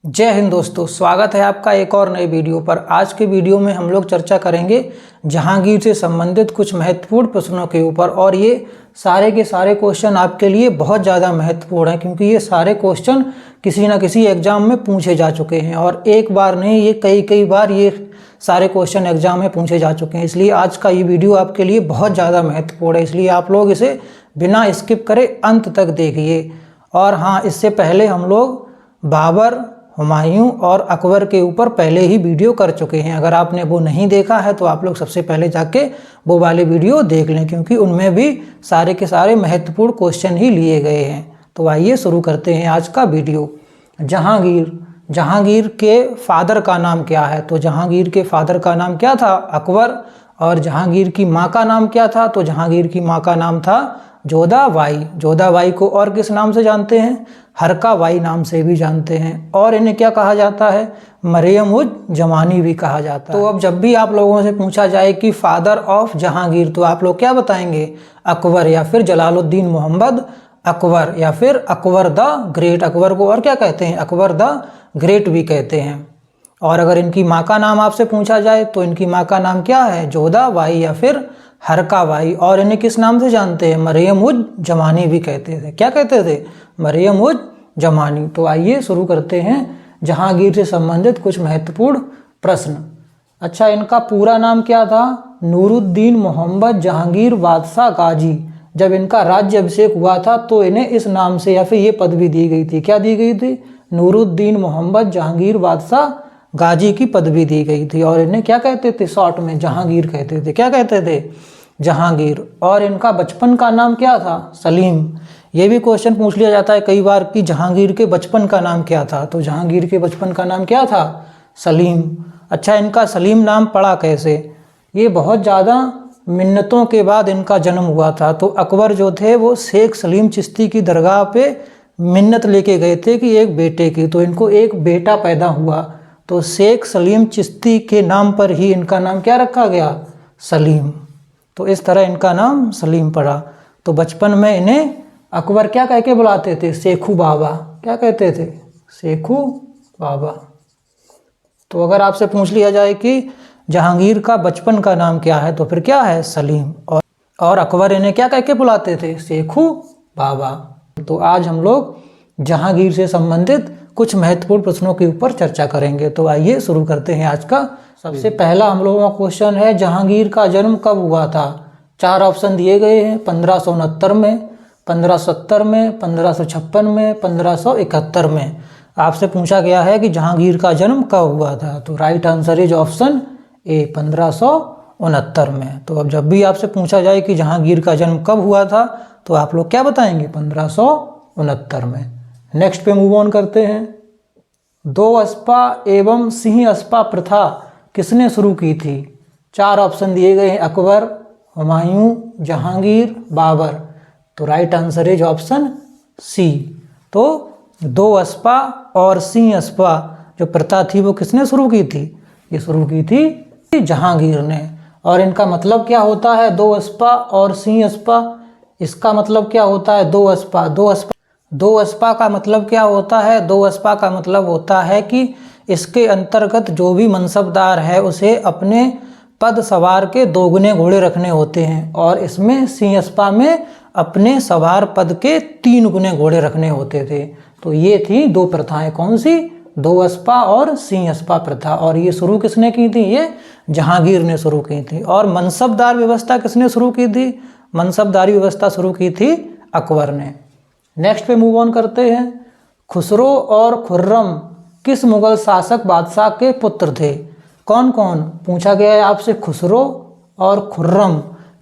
जय हिंद दोस्तों, स्वागत है आपका एक और नए वीडियो पर। आज के वीडियो में हम लोग चर्चा करेंगे जहांगीर से संबंधित कुछ महत्वपूर्ण प्रश्नों के ऊपर। और ये सारे के सारे क्वेश्चन आपके लिए बहुत ज़्यादा महत्वपूर्ण हैं, क्योंकि ये सारे क्वेश्चन किसी न किसी एग्जाम में पूछे जा चुके हैं। और एक बार नहीं, ये कई बार ये सारे क्वेश्चन एग्जाम में पूछे जा चुके हैं। इसलिए आज का ये वीडियो आपके लिए बहुत ज़्यादा महत्वपूर्ण है, इसलिए आप लोग इसे बिना स्किप करे अंत तक देखिए। और हाँ, इससे पहले हम लोग बाबर, हुमायूं और अकबर के ऊपर पहले ही वीडियो कर चुके हैं। अगर आपने वो नहीं देखा है तो आप लोग सबसे पहले जाके वो वाले वीडियो देख लें, क्योंकि उनमें भी सारे के सारे महत्वपूर्ण क्वेश्चन ही लिए गए हैं। तो आइए शुरू करते हैं आज का वीडियो। जहांगीर के फादर का नाम क्या है? तो जहांगीर के फादर का नाम क्या था? अकबर। और जहांगीर की माँ का नाम क्या था? तो जहांगीर की माँ का नाम था जोधाबाई। जोधाबाई को और किस नाम से जानते हैं? हरकाबाई नाम से भी जानते हैं। और इन्हें क्या कहा जाता है? मरियम-उज़-ज़मानी भी कहा जाता है। तो अब जब भी आप लोगों से पूछा जाए कि फादर ऑफ जहांगीर, तो आप लोग क्या बताएंगे? अकबर, या फिर जलालुद्दीन मोहम्मद अकबर, या फिर अकबर द ग्रेट। अकबर को और क्या कहते हैं? अकबर द ग्रेट भी कहते हैं। और अगर इनकी माँ का नाम आपसे पूछा जाए तो इनकी माँ का नाम क्या है? जोधाबाई या फिर हरकाबाई। और इन्हें किस नाम से जानते हैं? मरियम-उज़-ज़मानी भी कहते थे। क्या कहते थे? मरियम-उज़-ज़मानी। तो आइए शुरू करते हैं जहांगीर से संबंधित कुछ महत्वपूर्ण प्रश्न। अच्छा, इनका पूरा नाम क्या था? नूरुद्दीन मोहम्मद जहांगीर बादशाह गाजी। जब इनका राज्य अभिषेक हुआ था तो इन्हें इस नाम से या फिर ये पदवी दी गई थी। क्या दी गई थी? नूरुद्दीन मोहम्मद जहांगीर बादशाह गाजी की पदवी दी गई थी। और इन्हें क्या कहते थे? शॉर्ट में जहांगीर कहते थे। क्या कहते थे? जहांगीर। और इनका बचपन का नाम क्या था? सलीम। ये भी क्वेश्चन पूछ लिया जाता है कई बार कि जहांगीर के बचपन का नाम क्या था? तो जहांगीर के बचपन का नाम क्या था? सलीम। अच्छा, इनका सलीम नाम पड़ा कैसे? ये बहुत ज़्यादा मिन्नतों के बाद इनका जन्म हुआ था। तो अकबर जो थे वो शेख सलीम चिश्ती की दरगाह पे मिन्नत लेके गए थे कि एक बेटे की, तो इनको एक बेटा पैदा हुआ। तो शेख सलीम चिश्ती के नाम पर ही इनका नाम क्या रखा गया? सलीम। तो इस तरह इनका नाम सलीम पड़ा। तो बचपन में इन्हें अकबर क्या कह के बुलाते थे? शेखू बाबा। क्या कहते थे? शेखू बाबा। तो अगर आपसे पूछ लिया जाए कि जहांगीर का बचपन का नाम क्या है, तो फिर क्या है? सलीम। और अकबर इन्हें क्या कह के बुलाते थे? शेखू बाबा। तो आज हम लोग जहांगीर से संबंधित कुछ महत्वपूर्ण प्रश्नों के ऊपर चर्चा करेंगे। तो आइए शुरू करते हैं आज का। सबसे पहला हम लोगों का क्वेश्चन है, जहांगीर का जन्म कब हुआ था? 4 ऑप्शन दिए गए हैं। 1569 में, 1570 में, 1556 में, 1571 में। आपसे पूछा गया है कि जहांगीर का जन्म कब हुआ था? तो राइट आंसर इज ऑप्शन ए, 1569 में। तो अब जब भी आपसे पूछा जाए कि जहांगीर का जन्म कब हुआ था, तो आप लोग क्या बताएंगे? 1569 में। नेक्स्ट पे मूव ऑन करते हैं। 2 अस्पा एवं सिंह अस्पा प्रथा किसने शुरू की थी? 4 ऑप्शन दिए गए हैं। अकबर, हुमायूं, जहांगीर, बाबर। तो right answer is option C. तो 2 अस्पा और सिंह अस्पा जो प्रथा थी वो किसने शुरू की थी? ये शुरू की थी जहांगीर ने। और इनका मतलब क्या होता है? 2 अस्पा और सिंह अस्पा। इसका मतलब क्या होता है? 2 अस्पा। 2 अस्पा का मतलब क्या होता है? 2 अस्पा का मतलब होता है कि इसके अंतर्गत जो भी मनसबदार है उसे अपने पद सवार के 2 गुने घोड़े रखने होते हैं। और इसमें सिंह अस्पा में अपने सवार पद के 3 गुने घोड़े रखने होते थे। तो ये थी 2 प्रथाएं। कौन सी? 2 अस्पा और सिंह अस्पा प्रथा। और ये शुरू किसने की थी? ये जहांगीर ने शुरू की थी। और मनसबदार व्यवस्था किसने शुरू की थी? मनसबदारी व्यवस्था शुरू की थी अकबर ने। नेक्स्ट पे मूव ऑन करते हैं। खुसरो और खुर्रम किस मुगल शासक बादशाह के पुत्र थे? कौन कौन? पूछा गया है आपसे खुसरो और खुर्रम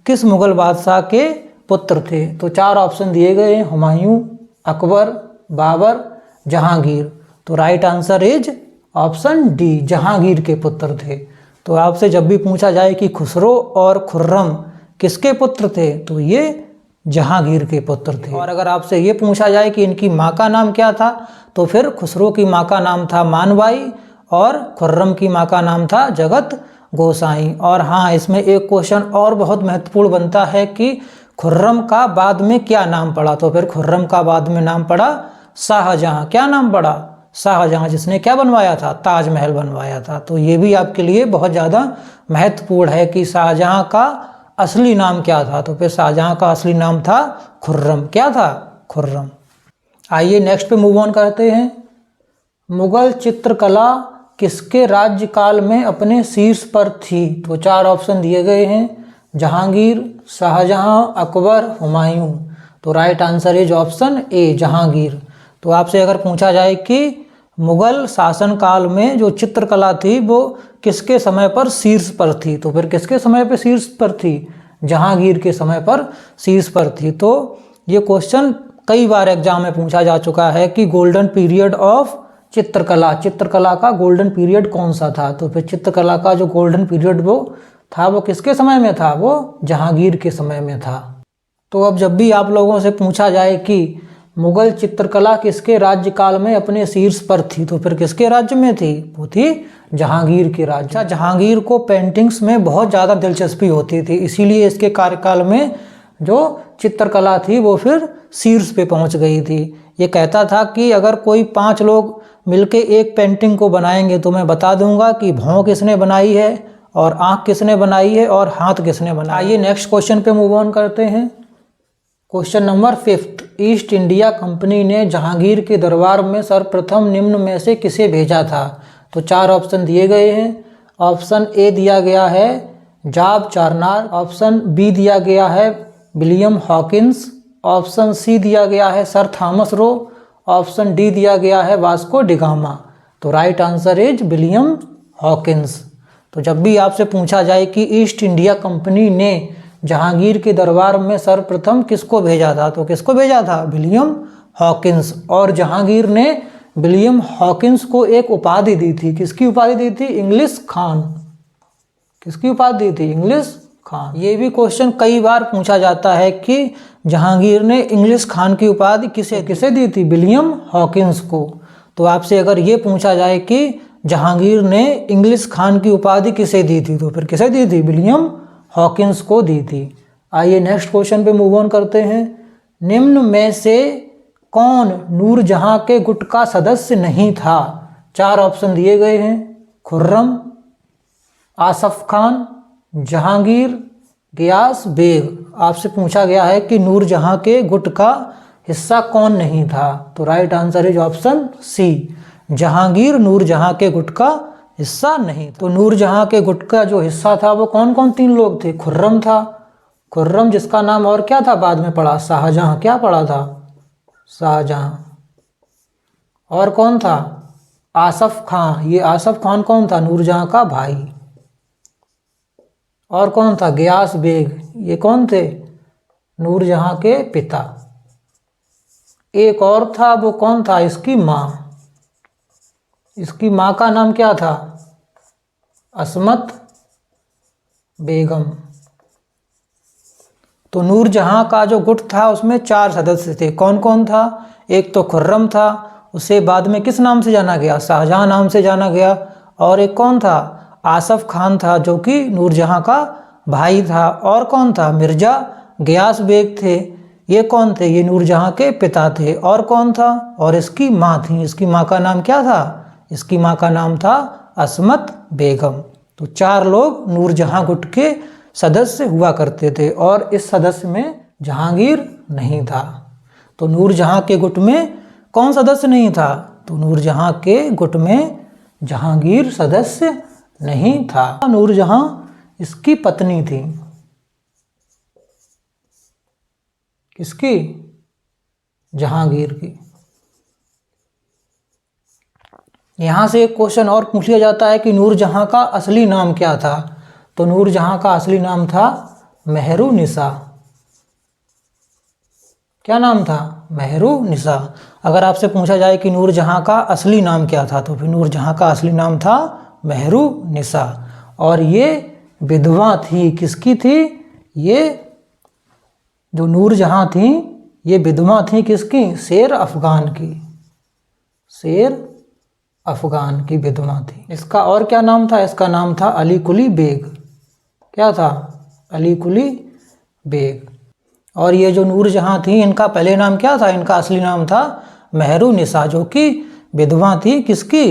किस मुगल बादशाह के पुत्र थे? तो 4 ऑप्शन दिए गए हैं। हुमायूं, अकबर, बाबर, जहांगीर। तो right answer is option D, Jahangir के पुत्र थे। तो आपसे जब भी पूछा जाए कि खुसरो और खुर्रम किसके पुत्र थे, तो ये जहांगीर के पुत्र थे। और अगर आपसे ये पूछा जाए कि इनकी माँ का नाम क्या था, तो फिर खुसरो की माँ का नाम था मानबाई और खुर्रम की माँ का नाम था जगत गोसाई। और हाँ, इसमें एक क्वेश्चन और बहुत महत्वपूर्ण बनता है कि खुर्रम का बाद में क्या नाम पड़ा? तो फिर खुर्रम का बाद में नाम पड़ा शाहजहां। क्या नाम पड़ा? शाहजहां, जिसने क्या बनवाया था, ताजमहल बनवाया था। तो ये भी आपके लिए बहुत ज़्यादा महत्वपूर्ण है कि शाहजहां का असली नाम क्या था। तो फिर शाहजहां का असली नाम था खुर्रम। क्या था? खुर्रम। आइए नेक्स्ट पे मूव ऑन करते हैं। मुगल चित्रकला किसके राज्यकाल में अपने शीर्ष पर थी? तो 4 ऑप्शन दिए गए हैं, जहांगीर, शाहजहां, अकबर, हुमायूं। तो राइट आंसर इज ऑप्शन ए, जहांगीर। तो आपसे अगर पूछा जाए कि मुगल शासनकाल में जो चित्रकला थी वो किसके समय पर शीर्ष पर थी, तो फिर किसके समय पर शीर्ष पर थी? जहांगीर के समय पर शीर्ष पर थी। तो ये क्वेश्चन कई बार एग्जाम में पूछा जा चुका है कि गोल्डन पीरियड ऑफ चित्रकला, चित्रकला का गोल्डन पीरियड कौन सा था? तो फिर चित्रकला का जो गोल्डन पीरियड वो था वो किसके समय में था? वो जहांगीर के समय में था। तो अब जब भी आप लोगों से पूछा जाए कि मुगल चित्रकला किसके राज्यकाल में अपने शीर्ष पर थी, तो फिर किसके राज्य में थी? वो थी जहांगीर के राज्य। जहांगीर को पेंटिंग्स में बहुत ज़्यादा दिलचस्पी होती थी, इसीलिए इसके कार्यकाल में जो चित्रकला थी वो फिर शीर्ष पे पहुंच गई थी। ये कहता था कि अगर कोई 5 लोग मिलके एक पेंटिंग को बनाएंगे तो मैं बता दूंगा कि भौं किसने बनाई है और आँख किसने बनाई है और हाथ किसने बनाया। आइए नेक्स्ट क्वेश्चन पे मूव ऑन करते हैं। Question number 5, east India company ने जहांगीर के दरबार में सर्वप्रथम निम्न में से किसे भेजा था? तो 4 ऑप्शन दिए गए हैं। ऑप्शन ए दिया गया है जॉब चार्नर, ऑप्शन बी दिया गया है विलियम हॉकिंस, ऑप्शन सी दिया गया है sir Thomas Roe, option D दिया गया है वास्को डिगामा। तो right answer is William Hawkins. तो जब भी आपसे पूछा जाए कि ईस्ट इंडिया कंपनी ने जहांगीर के दरबार में सर्वप्रथम किसको भेजा था, तो किसको भेजा था? William Hawkins. और जहांगीर ने विलियम हॉकिंस को एक उपाधि दी थी। किसकी उपाधि दी थी? इंग्लिश खान। किसकी उपाधि दी थी? इंग्लिश खान। ये भी क्वेश्चन कई बार पूछा जाता है कि जहांगीर ने इंग्लिश खान की उपाधि किसे दी थी? विलियम हॉकिंस को। तो आपसे अगर ये पूछा जाए कि जहांगीर ने इंग्लिश खान की उपाधि किसे दी थी, तो फिर किसे दी थी? विलियम हॉकिंस को दी थी। आइए नेक्स्ट क्वेश्चन पे मूव ऑन करते हैं। निम्न में से कौन नूरजहां के गुट का सदस्य नहीं था? 4 ऑप्शन दिए गए हैं, खुर्रम, आसफ खान, जहांगीर, गियास बेग। आपसे पूछा गया है कि नूरजहां के गुट का हिस्सा कौन नहीं था? तो right answer is option C, Jahangir Nurjahan के गुट का हिस्सा नहीं। तो नूरजहां के गुट का जो हिस्सा था वो कौन कौन 3 लोग थे? खुर्रम था, खुर्रम जिसका नाम और क्या था बाद में पड़ा? शाहजहां। क्या पड़ा था? शाहजहां। और कौन था? आसफ खान। ये आसफ खान कौन था? नूरजहां का भाई। और कौन था? गियास बेग। ये कौन थे? नूरजहां के पिता। एक और था, वो कौन था? इसकी माँ। इसकी माँ का नाम क्या था? असमत बेगम। तो नूरजहां का जो गुट था उसमें 4 सदस्य थे। कौन कौन था? एक तो खुर्रम था, उसे बाद में किस नाम से जाना गया? शाहजहां नाम से जाना गया। और एक कौन था? आसफ खान था जो कि नूरजहां का भाई था। और कौन था? मिर्जा गियास बेग थे। ये कौन थे? ये नूरजहां के पिता थे। और कौन था? और इसकी माँ थी। इसकी माँ का नाम क्या था? इसकी माँ का नाम था असमत बेगम। तो 4 लोग नूरजहां गुट के सदस्य हुआ करते थे और इस सदस्य में जहांगीर नहीं था। तो नूरजहां के गुट में कौन सदस्य नहीं था? तो नूरजहां के गुट में जहांगीर सदस्य नहीं था। नूरजहां इसकी पत्नी थी। किसकी? जहांगीर की। यहाँ से एक क्वेश्चन और पूछ लिया जाता है कि नूरजहां का असली नाम क्या था? तो नूरजहां का असली नाम था मेहरुनिसा। क्या नाम था? मेहरुनिसा। अगर आपसे पूछा जाए कि नूरजहां का असली नाम क्या था, तो फिर नूरजहां का असली नाम था मेहरुनिसा। और ये विधवा थी। किसकी थी? ये जो नूरजहां थी ये विधवा थी किसकी? शेर अफगान की। शेर अफगान की विधवा थी। इसका और क्या नाम था? इसका नाम था अली कुली बेग। क्या था? अली कुली बेग। और ये जो नूरजहां थी इनका पहले नाम क्या था? इनका असली नाम था मेहरुनिसा, जो कि विधवा थी किसकी?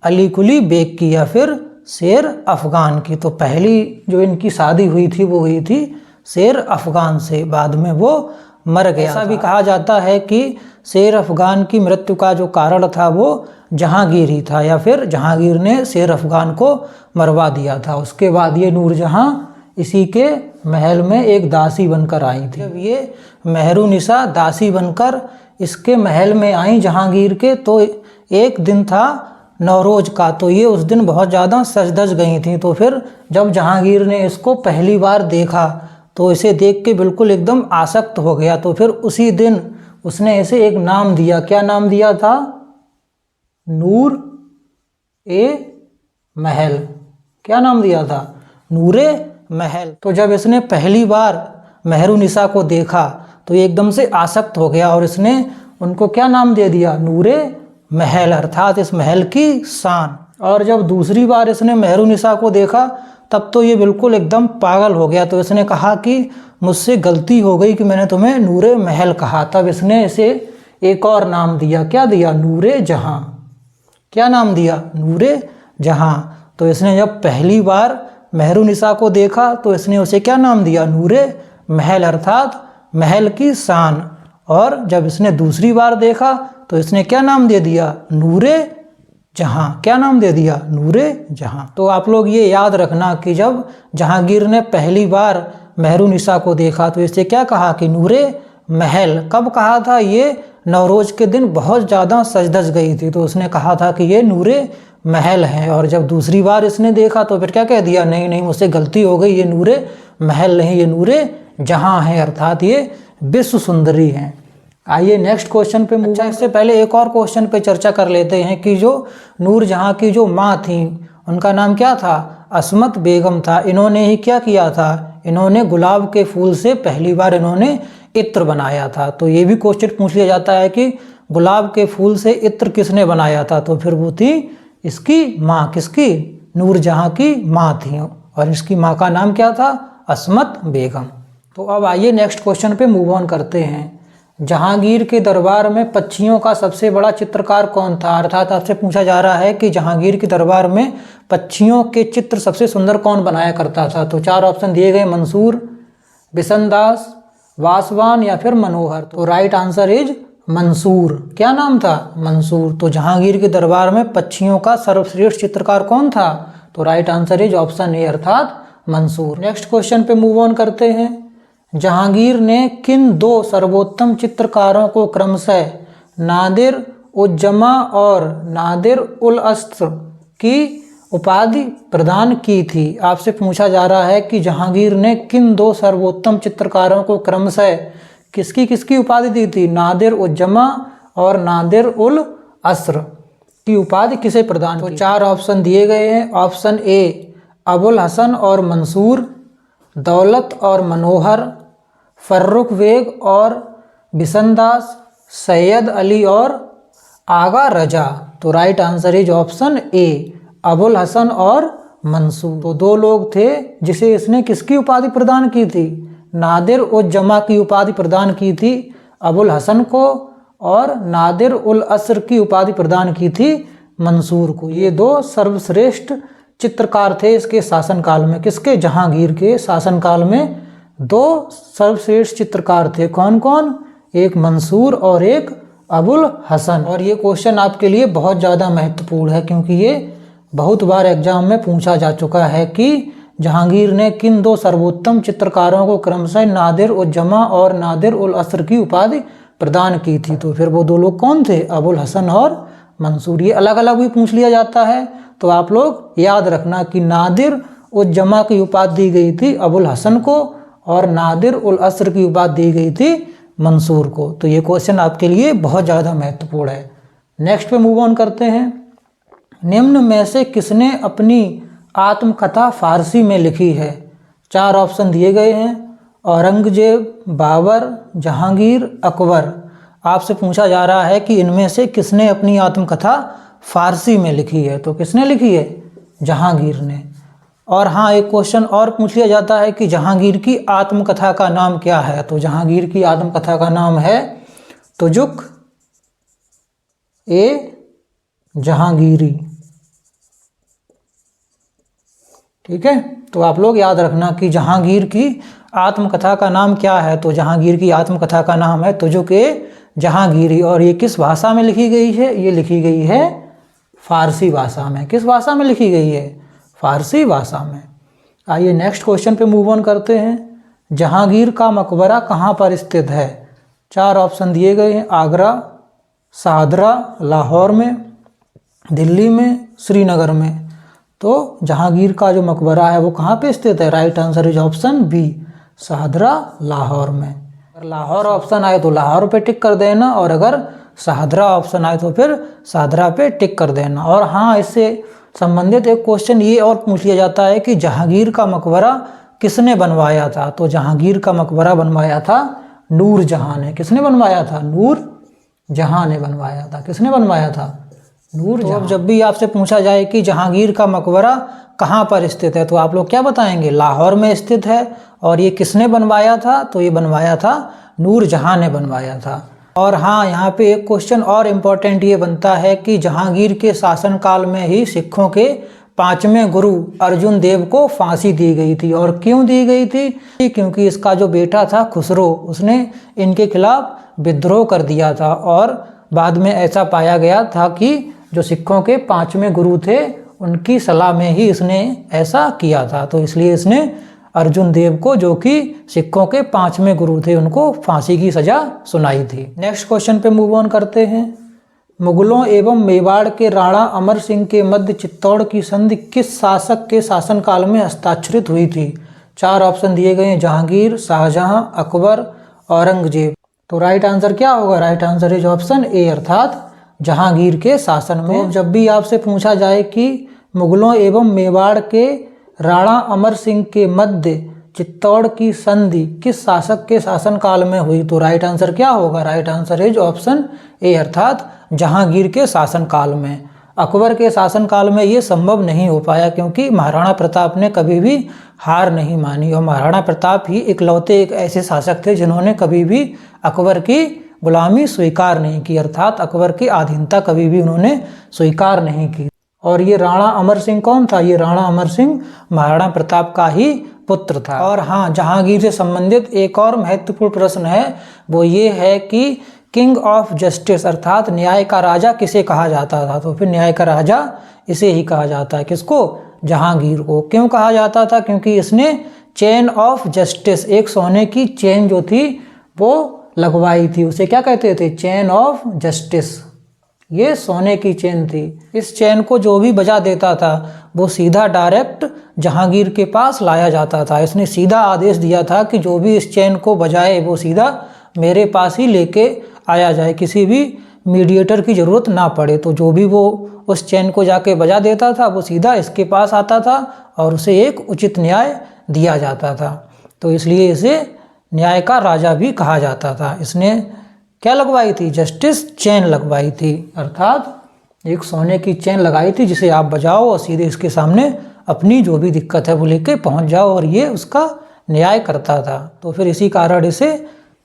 अली कुली बेग की या फिर शेर अफगान की। तो पहली जो इनकी शादी हुई थी वो हुई थी शेर अफगान से, बाद में वो मर गया। ऐसा भी कहा जाता है कि शेर अफगान की मृत्यु का जो कारण था वो जहांगीर ही था, या फिर जहांगीर ने शेर अफगान को मरवा दिया था। उसके बाद ये नूरजहां इसी के महल में एक दासी बनकर आई थी। जब ये मेहरुनिसा दासी बनकर इसके महल में आई जहांगीर के, तो एक दिन था नौरोज का, तो ये उस दिन बहुत ज़्यादा सज धज गई थी। तो फिर जब जहांगीर ने इसको पहली बार देखा तो इसे देख के बिल्कुल एकदम आसक्त हो गया। तो फिर उसी दिन उसने इसे एक नाम दिया। क्या नाम दिया था? नूर ए महल। क्या नाम दिया था? नूरे महल। तो जब इसने पहली बार मेहरुनिसा को देखा तो ये एकदम से आसक्त हो गया और इसने उनको क्या नाम दे दिया? नूरे महल, अर्थात इस महल की शान। और जब दूसरी बार इसने मेहरुनिसा को देखा तब तो ये बिल्कुल एकदम पागल हो गया। तो इसने कहा कि मुझसे गलती हो गई कि मैंने तुम्हें नूरे महल कहा। तब इसने इसे एक और नाम दिया। क्या दिया? नूरे जहां। क्या नाम दिया? नूरे जहां। तो इसने जब पहली बार मेहरुनिसा को देखा तो इसने उसे क्या नाम दिया? नूरे महल, अर्थात महल की शान। और जब इसने दूसरी बार देखा तो इसने क्या नाम दे दिया? नूरे जहां। क्या नाम दे दिया? नूरे जहां। तो आप लोग ये याद रखना कि जब जहांगीर ने पहली बार मेहरुनिसा को देखा तो इसे क्या कहा कि नूरे महल। कब कहा था? ये नवरोज के दिन बहुत ज़्यादा सज धज गई थी, तो उसने कहा था कि ये नूरे महल है। और जब दूसरी बार इसने देखा तो फिर क्या कह दिया? नहीं नहीं, मुझसे गलती हो गई, ये नूरे महल नहीं, ये नूरे जहां है, अर्थात ये विश्व सुंदरी हैं। आइए नेक्स्ट क्वेश्चन पे मूव। इससे पहले एक और क्वेश्चन पे चर्चा कर लेते हैं कि जो नूरजहां की जो माँ थी उनका नाम क्या था? अस्मत बेगम था। इन्होंने ही क्या किया था? इन्होंने गुलाब के फूल से पहली बार इन्होंने इत्र बनाया था। तो ये भी क्वेश्चन पूछ लिया जाता है कि गुलाब के फूल से इत्र किसने बनाया था? तो फिर वो थी इसकी माँ। किसकी? नूरजहां की माँ थी। और इसकी माँ का नाम क्या था? अस्मत बेगम। तो अब आइए नेक्स्ट क्वेश्चन पे मूव ऑन करते हैं। जहांगीर के दरबार में पक्षियों का सबसे बड़ा चित्रकार कौन था? अर्थात आपसे पूछा जा रहा है कि जहांगीर के दरबार में पक्षियों के चित्र सबसे सुंदर कौन बनाया करता था? तो चार ऑप्शन दिए गए, मंसूर, बिशनदास, वासवान या फिर मनोहर। तो राइट आंसर इज मंसूर। क्या नाम था? मंसूर। तो जहांगीर के दरबार में पक्षियों का सर्वश्रेष्ठ चित्रकार कौन था? तो राइट आंसर इज ऑप्शन ए, अर्थात मंसूर। नेक्स्ट क्वेश्चन पे मूव ऑन करते हैं। जहांगीर ने किन दो सर्वोत्तम चित्रकारों को क्रमशः नादिर उज्जमा और नादिर उल अस्र की उपाधि प्रदान की थी? आपसे पूछा जा रहा है कि जहांगीर ने किन दो सर्वोत्तम चित्रकारों को क्रमशः किसकी किसकी उपाधि दी थी? नादिर उज्जमा और नादिर उल अस्र की उपाधि किसे प्रदान की? तो चार ऑप्शन दिए गए हैं। ऑप्शन ए अबुल हसन और मंसूर, दौलत और मनोहर, फर्रुख बेग और बिशनदास, सैयद अली और आगा रजा। तो right answer is option A, Abul Hasan और मंसूर। तो दो लोग थे जिसे इसने किसकी उपाधि प्रदान की थी? नादिर उज जमा की उपाधि प्रदान की थी अबुल हसन को, और नादिर उल अस्र की उपाधि प्रदान की थी मंसूर को। ये दो सर्वश्रेष्ठ चित्रकार थे इसके शासनकाल में। किसके? जहांगीर के शासनकाल में दो सर्वश्रेष्ठ चित्रकार थे। कौन कौन? एक मंसूर और एक अबुल हसन। और ये क्वेश्चन आपके लिए बहुत ज़्यादा महत्वपूर्ण है क्योंकि ये बहुत बार एग्जाम में पूछा जा चुका है कि जहांगीर ने किन दो सर्वोत्तम चित्रकारों को क्रमशः नादिर उज जमा और नादिर उल अस्र की उपाधि प्रदान की थी? तो फिर वो दो लोग कौन थे? अबुल हसन और मंसूर। ये अलग अलग भी पूछ लिया जाता है, तो आप लोग याद रखना कि नादिर उज जमा की उपाधि दी गई थी अबुल हसन को और नादिर उल अस्र की उपाधि दी गई थी मंसूर को। तो ये क्वेश्चन आपके लिए बहुत ज़्यादा महत्वपूर्ण है। नेक्स्ट पे मूव ऑन करते हैं। निम्न में से किसने अपनी आत्मकथा फारसी में लिखी है? चार ऑप्शन दिए गए हैं, औरंगजेब, बाबर, जहांगीर, अकबर। आपसे पूछा जा रहा है कि इनमें से किसने अपनी आत्मकथा फारसी में लिखी है? तो किसने लिखी है? जहांगीर ने। और हाँ, एक क्वेश्चन और पूछ लिया जाता है कि जहांगीर की आत्मकथा का नाम क्या है? तो जहांगीर की आत्मकथा का नाम है तुजुक ए जहांगीरी। ठीक है, तो आप लोग याद रखना कि जहांगीर की आत्मकथा का नाम क्या है। तो जहांगीर की आत्मकथा का नाम है तुझको जहांगीरी। और ये किस भाषा में लिखी गई है? ये लिखी गई है फारसी भाषा में। किस भाषा में लिखी गई है? फारसी भाषा में। आइए नेक्स्ट क्वेश्चन पे मूव ऑन करते हैं। जहांगीर का मकबरा कहाँ पर स्थित है? 4 ऑप्शन दिए गए हैं। आगरा, शाहदरा, लाहौर में, दिल्ली में, श्रीनगर में। तो जहांगीर का जो मकबरा है वो कहाँ पे स्थित है? Right answer is option B, Shahdara, Lahore में। अगर लाहौर ऑप्शन आए तो लाहौर पे टिक कर देना, और अगर शाहदरा ऑप्शन आए तो फिर शाहदरा पे टिक कर देना। और हाँ, इससे संबंधित एक क्वेश्चन ये और पूछ लिया जाता है कि जहांगीर का मकबरा किसने बनवाया था? तो जहांगीर का मकबरा बनवाया था नूरजहां ने। किसने बनवाया था? नूरजहां ने बनवाया था। किसने बनवाया था? नूरजहां। तो जब भी आपसे पूछा जाए कि जहांगीर का मकबरा कहाँ पर स्थित है, तो आप लोग क्या बताएंगे? लाहौर में स्थित है। और ये किसने बनवाया था? तो ये बनवाया था नूरजहां ने बनवाया था। और हाँ, यहाँ पे एक क्वेश्चन और इम्पोर्टेंट ये बनता है कि जहांगीर के शासनकाल में ही सिखों के 5वें गुरु अर्जुन देव को फांसी दी गई थी। और क्यों दी गई थी? क्योंकि इसका जो बेटा था खुसरो, उसने इनके खिलाफ विद्रोह कर दिया था। और बाद में ऐसा पाया गया था कि जो सिखों के 5वें गुरु थे उनकी सलाह में ही इसने ऐसा किया था। तो इसलिए इसने अर्जुन देव को, जो कि सिखों के 5वें गुरु थे, उनको फांसी की सजा सुनाई थी। नेक्स्ट क्वेश्चन पे मूव ऑन करते हैं। मुगलों एवं मेवाड़ के राणा अमर सिंह के मध्य चित्तौड़ की संधि किस शासक के शासनकाल में हस्ताक्षरित हुई थी? 4 ऑप्शन दिए गए हैं। जहांगीर, शाहजहां, अकबर, औरंगजेब। तो राइट आंसर क्या होगा? राइट आंसर इज ऑप्शन ए, अर्थात जहांगीर के शासन में। तो जब भी आपसे पूछा जाए कि मुगलों एवं मेवाड़ के राणा अमर सिंह के मध्य चित्तौड़ की संधि किस शासक के शासनकाल में हुई, तो राइट आंसर क्या होगा? राइट आंसर इज ऑप्शन ए, अर्थात जहांगीर के शासनकाल में। अकबर के शासनकाल में ये संभव नहीं हो पाया, क्योंकि महाराणा प्रताप ने कभी भी हार नहीं मानी। और महाराणा प्रताप ही इकलौते एक ऐसे शासक थे जिन्होंने कभी भी अकबर की गुलामी स्वीकार नहीं की, अर्थात अकबर की अधीनता कभी भी उन्होंने स्वीकार नहीं की। और ये राणा अमर सिंह कौन था? ये राणा अमर सिंह महाराणा प्रताप का ही पुत्र था। और हाँ, जहांगीर से संबंधित एक और महत्वपूर्ण प्रश्न है, वो ये है कि किंग ऑफ जस्टिस अर्थात न्याय का राजा किसे कहा जाता था? तो फिर न्याय का राजा इसे ही कहा जाता है। किसको? जहांगीर को। क्यों कहा जाता था? क्योंकि इसने चेन ऑफ जस्टिस, एक सोने की चेन जो थी वो लगवाई थी। उसे क्या कहते थे? Chain of justice. ये सोने की चेन थी। इस चेन को जो भी बजा देता था वो सीधा डायरेक्ट जहांगीर के पास लाया जाता था। इसने सीधा आदेश दिया था कि जो भी इस चेन को बजाए वो सीधा मेरे पास ही लेके आया जाए, किसी भी मीडिएटर की ज़रूरत ना पड़े। तो जो भी वो उस चेन को जाके बजा देता था वो सीधा इसके पास आता था और उसे एक उचित न्याय दिया जाता था। तो इसलिए इसे न्याय का राजा भी कहा जाता था। इसने क्या लगवाई थी? जस्टिस चेन लगवाई थी, अर्थात एक सोने की चेन लगाई थी जिसे आप बजाओ और सीधे इसके सामने अपनी जो भी दिक्कत है वो लेके पहुंच जाओ, और ये उसका न्याय करता था। तो फिर इसी कारण इसे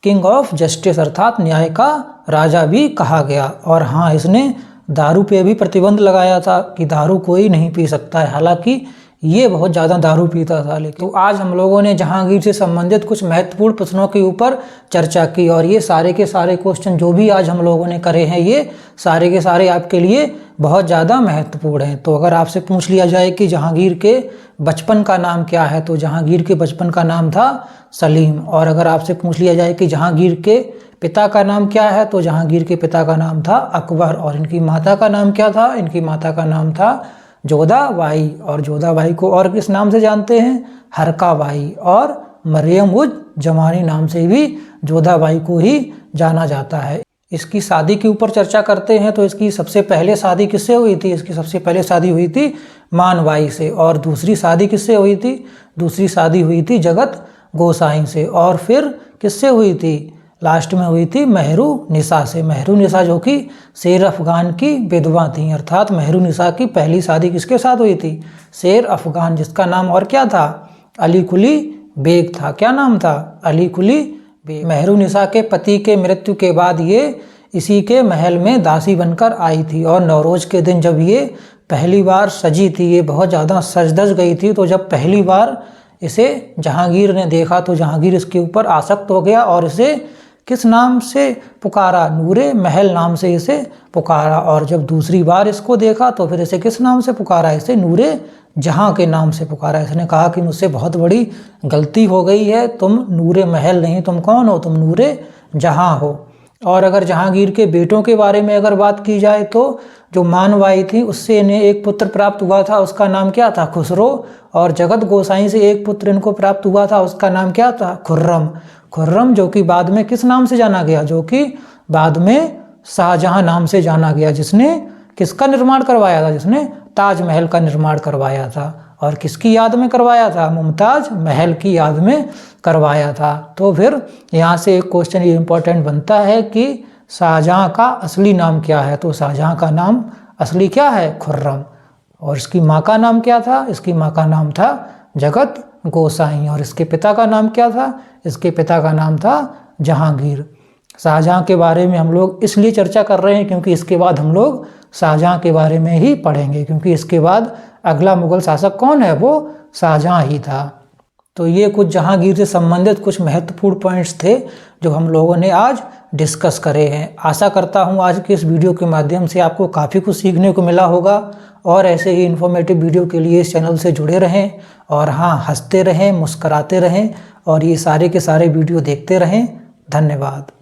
किंग ऑफ जस्टिस अर्थात न्याय का राजा भी कहा गया। और हाँ, इसने दारू पे भी प्रतिबंध लगाया था कि दारू कोई नहीं पी सकता है, हालांकि ये बहुत ज़्यादा दारू पीता था। लेकिन तो आज हम लोगों ने जहांगीर से संबंधित कुछ महत्वपूर्ण प्रश्नों के ऊपर चर्चा की, और ये सारे के सारे क्वेश्चन जो भी आज हम लोगों ने करे हैं ये सारे के सारे आपके लिए बहुत ज़्यादा महत्वपूर्ण हैं। तो अगर आपसे पूछ लिया जाए कि जहांगीर के बचपन का नाम क्या है, तो जहांगीर के बचपन का नाम था सलीम। और अगर आपसे पूछ लिया जाए कि जहांगीर के पिता का नाम क्या है, तो जहांगीर के पिता का नाम था अकबर। और इनकी माता का नाम क्या था? इनकी माता का नाम था जोधाबाई। और जोधाबाई को और किस नाम से जानते हैं? हरकाबाई। और मरियम उज जमानी नाम से भी जोधाबाई को ही जाना जाता है। इसकी शादी के ऊपर चर्चा करते हैं तो इसकी सबसे पहले शादी किससे हुई थी? इसकी सबसे पहले शादी हुई थी मानबाई से। और दूसरी शादी किससे हुई थी? दूसरी शादी हुई थी जगत गोसाई से। और फिर किससे हुई थी? लास्ट में हुई थी मेहरू निसा से। मेहरू निसा जो कि शेर अफगान की विधवा थी, अर्थात मेहरू निसा की पहली शादी किसके साथ हुई थी? शेर अफगान, जिसका नाम और क्या था? अली कुली बेग था। क्या नाम था? अली कुली बेग। मेहरू निसा के पति के मृत्यु के बाद ये इसी के महल में दासी बनकर आई थी। और नवरोज़ के दिन जब ये पहली बार सजी थी, ये बहुत ज़्यादा सज धज गई थी, तो जब पहली बार इसे जहांगीर ने देखा तो जहांगीर इसके ऊपर आसक्त हो गया और इसे किस नाम से पुकारा? नूरे महल नाम से इसे पुकारा। और जब दूसरी बार इसको देखा तो फिर इसे किस नाम से पुकारा? इसे नूरे जहां के नाम से पुकारा। इसने कहा कि मुझसे बहुत बड़ी गलती हो गई है, तुम नूरे महल नहीं, तुम कौन हो? तुम नूरे जहां हो। और अगर जहांगीर के बेटों के बारे में अगर बात की जाए तो जो मानवाई थी उससे इन्हें एक पुत्र प्राप्त हुआ था, उसका नाम क्या था? खुसरो। और जगत गोसाई से एक पुत्र इनको प्राप्त हुआ था, उसका नाम क्या था? खुर्रम। खुर्रम जो कि बाद में किस नाम से जाना गया? जो कि बाद में शाहजहां नाम से जाना गया, जिसने किसका निर्माण करवाया था? जिसने ताजमहल का निर्माण करवाया था। और किसकी याद में करवाया था? मुमताज महल की याद में करवाया था। तो फिर यहाँ से एक क्वेश्चन ये इंपॉर्टेंट बनता है कि शाहजहां का असली नाम क्या है? तो शाहजहां का नाम असली क्या है? खुर्रम। और इसकी माँ का नाम क्या था? इसकी माँ का नाम था जगत गोसाई। और इसके पिता का नाम क्या था? इसके पिता का नाम था जहांगीर। शाहजहां के बारे में हम लोग इसलिए चर्चा कर रहे हैं क्योंकि इसके बाद हम लोग शाहजहां के बारे में ही पढ़ेंगे, क्योंकि इसके बाद अगला मुगल शासक कौन है? वो शाहजहां ही था। तो ये कुछ जहांगीर से संबंधित कुछ महत्वपूर्ण पॉइंट्स थे जो हम लोगों ने आज डिस्कस करे हैं। आशा करता हूँ आज के इस वीडियो के माध्यम से आपको काफ़ी कुछ सीखने को मिला होगा। और ऐसे ही इन्फॉर्मेटिव वीडियो के लिए इस चैनल से जुड़े रहें और हाँ, हंसते रहें, मुस्कराते रहें और ये सारे के सारे वीडियो देखते रहें। धन्यवाद।